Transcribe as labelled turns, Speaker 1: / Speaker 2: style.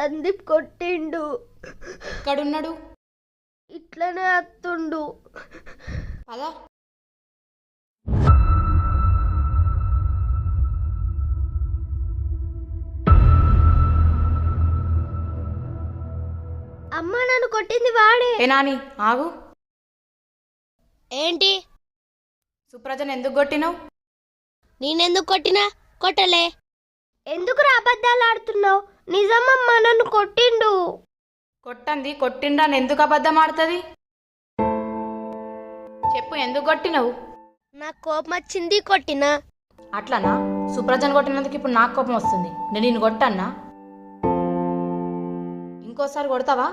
Speaker 1: సందీప్ కొట్టిండు.
Speaker 2: ఎక్కడున్నాడు?
Speaker 1: ఇట్లనే అత్తుండు.
Speaker 2: అదా
Speaker 1: అమ్మ నన్ను కొట్టింది వాడే.
Speaker 2: ఏ నాని ఆగు.
Speaker 1: ఏంటి?
Speaker 2: సుప్రజను ఎందుకు కొట్టినావు?
Speaker 1: నేనెందుకు కొట్టినా? కొట్టలే. ఎందుకురా అబద్ధాలు ఆడుతున్నావు? నిజమమ్మా నన్ను కొట్టిండు.
Speaker 2: కొట్టంది కొట్టిండా ఎందుకు అబద్ధం ఆడుతుంది? చెప్పు, ఎందుకు కొట్టినావు?
Speaker 1: నాకు కోపం వచ్చింది కొట్టినా.
Speaker 2: అట్లనా? సుప్రజను కొట్టినందుకు ఇప్పుడు నాకు కోపం వస్తుంది. నేను నిన్ను కొట్టన్నా? ఇంకోసారి కొడతావా?